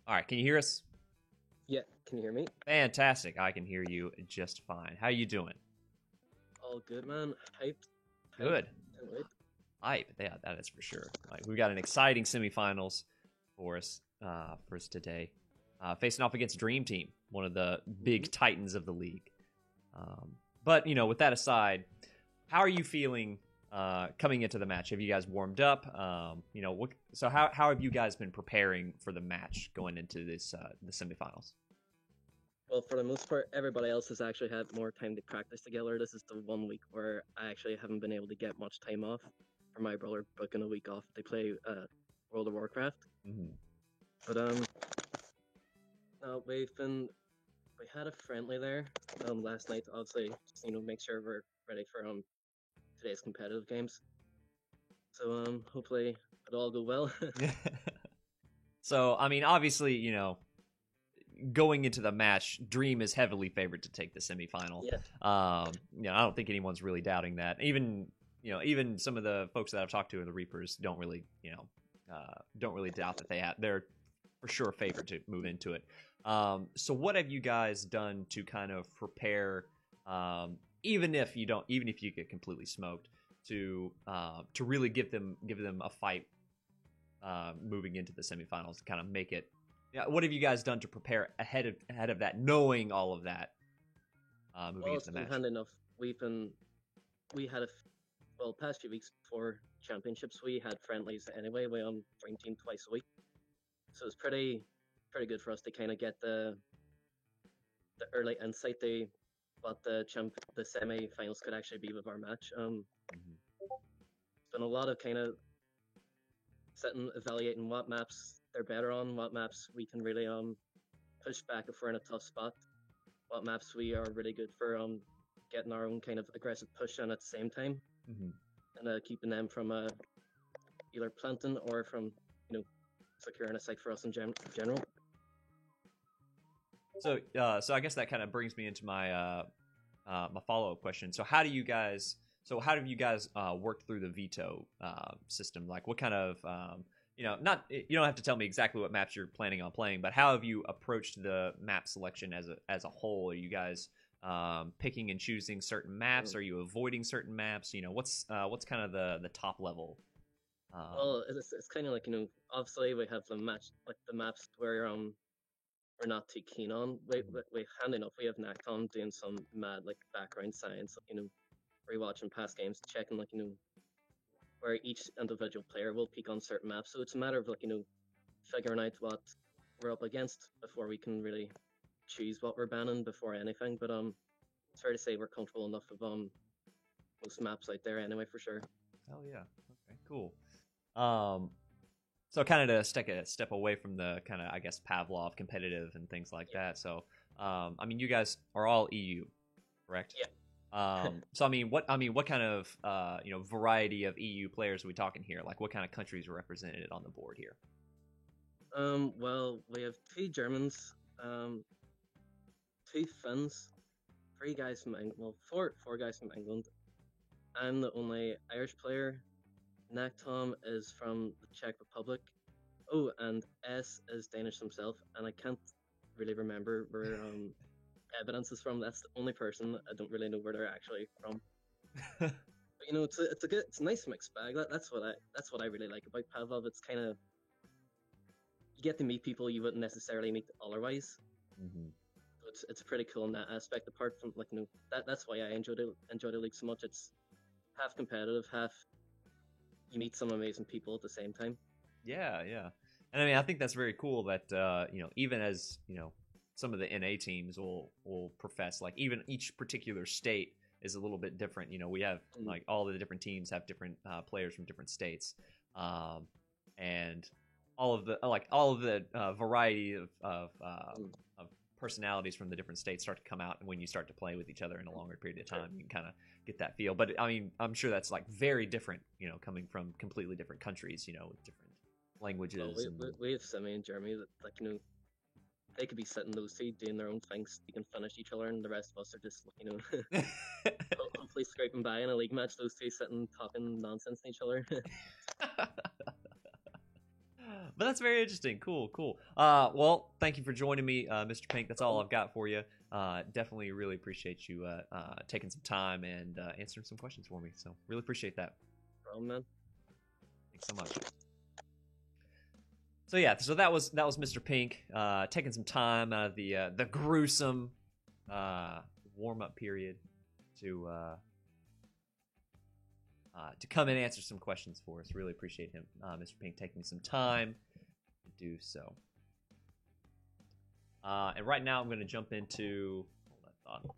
All right, can you hear us? Yeah, can you hear me? Fantastic. I can hear you just fine. How you doing? All good, man. Hyped. Hyped. Good. Can't wait. Hype. Yeah, that is for sure. Like we've got an exciting semifinals for us today, facing off against Dream Team, one of the big titans of the league. But with that aside, how are you feeling coming into the match? Have you guys warmed up? So how have you guys been preparing for the match going into this the semifinals? Well, for the most part, everybody else has actually had more time to practice together. This is the 1 week where I actually haven't been able to get much time off for my brother booking a week off to play World of Warcraft. Mm-hmm. But no, we had a friendly there last night. Obviously, just make sure we're ready for today's competitive games. So hopefully it'll all go well. So I mean, obviously, going into the match, Dream is heavily favored to take the semifinal. Yeah. I don't think anyone's really doubting that. Even some of the folks that I've talked to in the Reapers don't really doubt that they're for sure favored to move into it. So what have you guys done to kind of prepare, even if you get completely smoked, to really give them a fight moving into the semifinals to kind of make it. Yeah, what have you guys done to prepare ahead of that, knowing all of that moving into the match? It's been handy enough. We had past few weeks before championships, we had friendlies anyway. We Dream Team twice a week, so it's pretty good for us to kind of get the early insight to what the semi-finals could actually be with our match. It's been a lot of kind of sitting, evaluating what maps they're better on, what maps we can really push back if we're in a tough spot, what maps we are really good for getting our own kind of aggressive push on at the same time, and keeping them from either planting or from securing a site for us in general. So I guess that kind of brings me into my my follow-up question. So how have you guys worked through the veto system? Like, what kind of not, you don't have to tell me exactly what maps you're planning on playing, but how have you approached the map selection as a whole? Are you guys picking and choosing certain maps? Are you avoiding certain maps? What's kind of the top level? Well, it's kind of like obviously we have the maps where we're not too keen on. We hand enough. We have Nacton doing some mad like background science, rewatching past games, checking where each individual player will peak on certain maps. So it's a matter of figuring out what we're up against before we can really choose what we're banning before anything. But it's fair to say we're comfortable enough with most maps out there anyway, for sure. Hell yeah. Okay, cool. So kind of to take a step away from the kind of, I guess, Pavlov competitive and things like that. So I mean, you guys are all EU, correct? Yeah. So what kind of variety of EU players are we talking here? Like, what kind of countries are represented on the board here? Well, we have 2 Germans, 2 Finns, 3 guys from England. Well, four guys from England. I'm the only Irish player. Naktom is from the Czech Republic. Oh, and S is Danish himself, and I can't really remember where Evidence is from. That's the only person. I don't really know where they're actually from. But it's a nice mixed bag. That's what I really like about Pavlov. It's kind of, you get to meet people you wouldn't necessarily meet otherwise. It's pretty cool in that aspect. Apart from that's why I enjoy the league so much. It's half competitive, half you meet some amazing people at the same time. Yeah, and I mean, I think that's very cool that even as some of the NA teams will profess, like, even each particular state is a little bit different. We have like all the different teams have different players from different states, and all of the variety of personalities from the different states start to come out when you start to play with each other in a longer period of time. You can kind of get that feel. But I mean, I'm sure that's like very different, coming from completely different countries, with different languages. We have Simi in Germany that they could be sitting those 2 doing their own things. You can finish each other, and the rest of us are just hopefully scraping by in a league match. Those 2 sitting talking nonsense to each other. But that's very interesting. Cool, cool. Well, thank you for joining me, Mr. Pink. That's all I've got for you. Definitely really appreciate you taking some time and answering some questions for me. So really appreciate that. No problem, man. Thanks so much. So yeah, so that was Mr. Pink taking some time out of the gruesome warm up period to come and answer some questions for us. Really appreciate him, Mr. Pink, taking some time to do so. And right now, I'm going to jump into. Hold that thought.